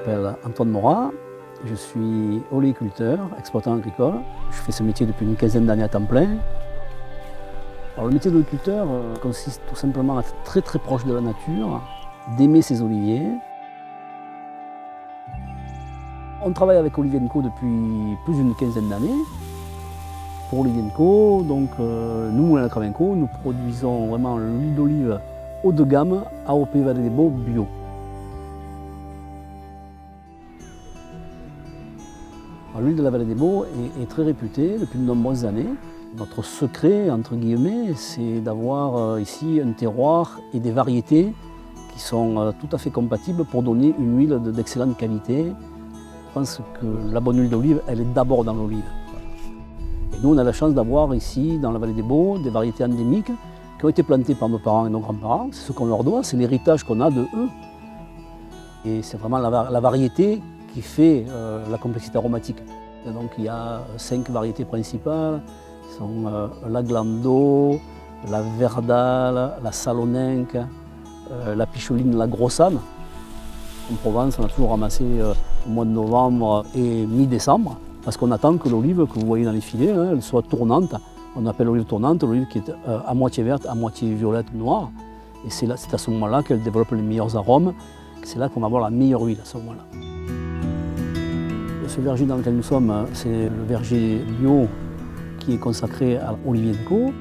m'appelle Antoine Morat, je suis oléiculteur, exploitant agricole. Je fais ce métier depuis une quinzaine d'années à temps plein. Alors, le métier d'oléiculteur consiste tout simplement à être très très proche de la nature, d'aimer ses oliviers. On travaille avec Olivier & Co depuis plus d'une quinzaine d'années. Pour Olivier & Co, donc nous, Moulins à Cravenco, nous produisons vraiment l'huile d'olive haut de gamme AOP Vallée des Baux bio. L'huile de la Vallée des Baux est très réputée depuis de nombreuses années. Notre secret, entre guillemets, c'est d'avoir ici un terroir et des variétés qui sont tout à fait compatibles pour donner une huile d'excellente qualité. Je pense que la bonne huile d'olive, elle est d'abord dans l'olive. Et nous, on a la chance d'avoir ici, dans la Vallée des Baux, des variétés endémiques qui ont été plantées par nos parents et nos grands-parents. C'est ce qu'on leur doit, c'est l'héritage qu'on a de eux. Et c'est vraiment la variété qui fait la complexité aromatique. Et donc il y a 5 variétés principales, qui sont la Glando, la Verdale, la Saloninque, la Picholine, la Grossane. En Provence, on a toujours ramassé au mois de novembre et mi-décembre, parce qu'on attend que l'olive que vous voyez dans les filets, elle soit tournante. On appelle l'olive tournante, l'olive qui est à moitié verte, à moitié violette, noire. Et c'est à ce moment-là qu'elle développe les meilleurs arômes. C'est là qu'on va avoir la meilleure huile à ce moment-là. Ce verger dans lequel nous sommes, c'est le verger bio qui est consacré à Olivier & Co.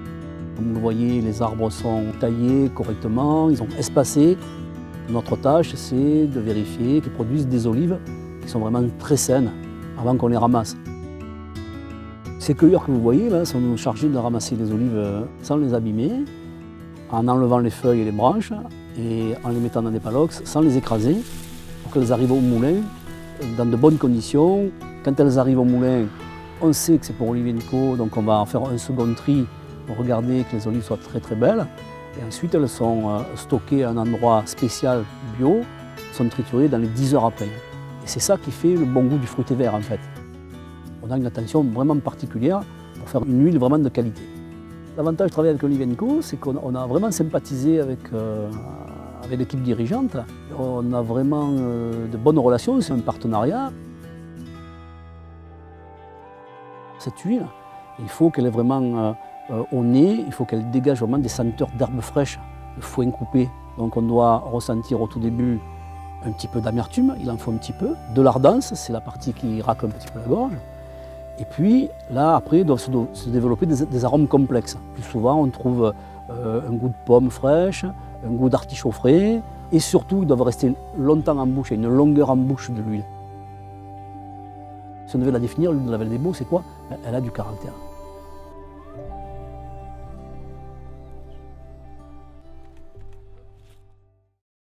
Comme vous le voyez, les arbres sont taillés correctement, ils sont espacés. Notre tâche, c'est de vérifier qu'ils produisent des olives qui sont vraiment très saines avant qu'on les ramasse. Ces cueilleurs que vous voyez là sont chargés de ramasser les olives sans les abîmer, en enlevant les feuilles et les branches et en les mettant dans des palox sans les écraser pour qu'elles arrivent au moulin dans de bonnes conditions. Quand elles arrivent au moulin, on sait que c'est pour Olivier & Co, donc on va en faire un second tri pour regarder que les olives soient très très belles. Et ensuite, elles sont stockées à un endroit spécial bio, sont triturées dans les 10 heures après. Et c'est ça qui fait le bon goût du fruité vert en fait. On a une attention vraiment particulière pour faire une huile vraiment de qualité. L'avantage de travailler avec Olivier & Co, c'est qu'on a vraiment sympathisé avec l'équipe dirigeante. On a vraiment de bonnes relations, c'est un partenariat. Cette huile, il faut qu'elle ait vraiment au nez, il faut qu'elle dégage vraiment des senteurs d'herbes fraîches, de foin coupé. Donc on doit ressentir au tout début un petit peu d'amertume, il en faut un petit peu. De l'ardence, c'est la partie qui racle un petit peu la gorge. Et puis là, après, doivent se développer des arômes complexes. Plus souvent, on trouve un goût de pomme fraîche, un goût d'artichaut frais, et surtout, ils doivent rester longtemps en bouche, il y a une longueur en bouche de l'huile. Si on devait la définir, l'huile de la Vallée des Baux, c'est quoi? Elle a du caractère.